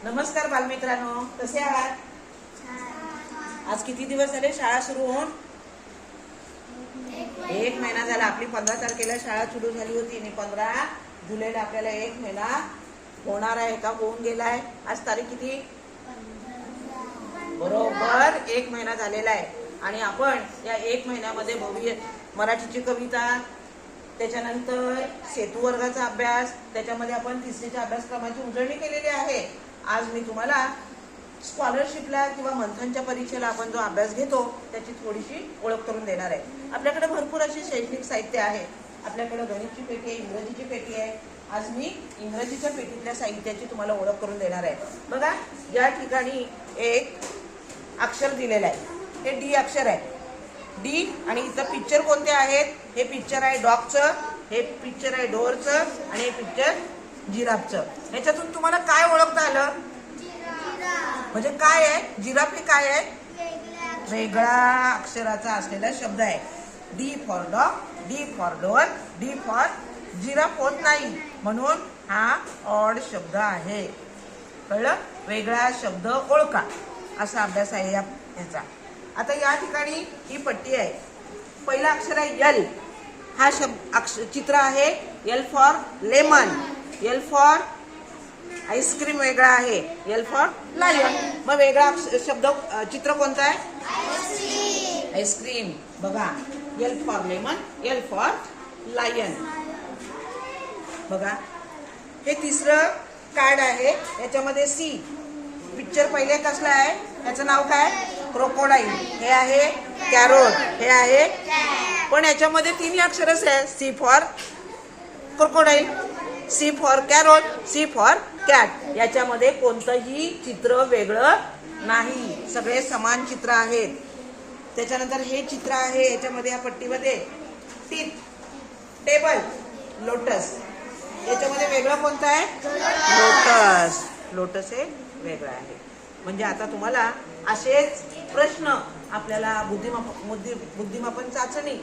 नमस्कार बालमित्रांनो, कसे आहात? आज किती दिवस झाले शाळा सुरू होऊन? 1 महिना झाला. आपली 15 तारखेला शाळा सुरू झाली होती आणि 15 जुलैला आपल्याला 1 महिना होणार आहे का होऊन गेलाय? आज तारीख किती? बरोबर 1 महिना झालेला आहे. आणि आपण या 1 महिन्यामध्ये भव्य मराठीची कविता, त्याच्यानंतर सेतू वर्गाचा अभ्यास, त्याच्यामध्ये आपण तिसरीच्या अभ्यासक्रमाची उजळणी केलेली आहे. आज मी तुम्हाला स्कॉलरशिपला किंवा मंथनच्या परीक्षेला आपण जो अभ्यास घेतो त्याची थोडीशी ओळख करून देणार आहे. आपल्याकडे भरपूर अशी शैक्षणिक साहित्य आहे. आपल्याकडे गणितची पेटी आहे, इंग्रजीची पेटी आहे. आज मी इंग्रजीच्या पेटीतल्या साहित्याची तुम्हाला ओळख करून देणार आहे. बघा, या ठिकाणी एक अक्षर दिलेलं आहे. हे डी अक्षर आहे. डी. आणि इथं पिक्चर कोणते आहेत? हे पिक्चर आहे डॉगचं, हे पिक्चर आहे डोअरचं आणि हे पिक्चर जिराफचं. ह्याच्यातून तुम्हाला काय ओळखता आलं? म्हणजे काय आहे? जिराफ हे काय आहे? वेगळा अक्षराचा असलेला शब्द आहे. D for dog, D for door, D for giraffe होत नाही, म्हणून हा ऑड शब्द आहे. कळलं? वेगळा शब्द ओळखा, असा अभ्यास आहे याचा. आता या ठिकाणी ही पट्टी आहे. पहिला अक्षर आहे एल. हा चित्र आहे. L for lemon, L for ice cream वेगळा आहे, एल फॉर लायन. मग वेगळा शब्द चित्र कोणतं आहे? आईस्क्रीम. बघा, L for lemon, L for lion. बघा, हे तिसरं कार्ड आहे. याच्यामध्ये सी. पिक्चर पहिले कसला आहे? त्याचं नाव काय? क्रोकोडाईल. हे आहे कॅरोट, हे आहे, पण याच्यामध्ये 3 अक्षरच आहे. C for crocodile, C for carrot, C for cat. याच्यामध्ये कोणतंही चित्र वेगळं नाही, सगळे समान चित्र आहेत. त्याच्यानंतर हे चित्र आहे. याच्यामध्ये या पट्टीमध्ये टीथ, टेबल, लोटस. याच्यामध्ये वेगळं कोणतं आहे? लोटस. लोटस हे वेगळं आहे. म्हणजे आता तुम्हाला असेच प्रश्न आपल्याला बुद्धिमापन चाचणी,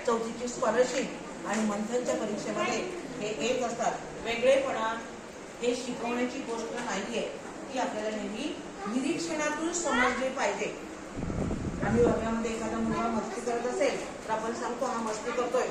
4थीची स्कॉलरशिप आणि मंथनच्या परीक्षेमध्ये हे येत असतात. वेगळेपणा हे शिकवण्याची गोष्ट नाहीये, ती आपल्याला नेहमी निरीक्षणातून समजली पाहिजे. आम्ही वर्गामध्ये एखादा मुलगा मस्ती करत असेल तर आपण सांगतो हा मस्ती करतोय,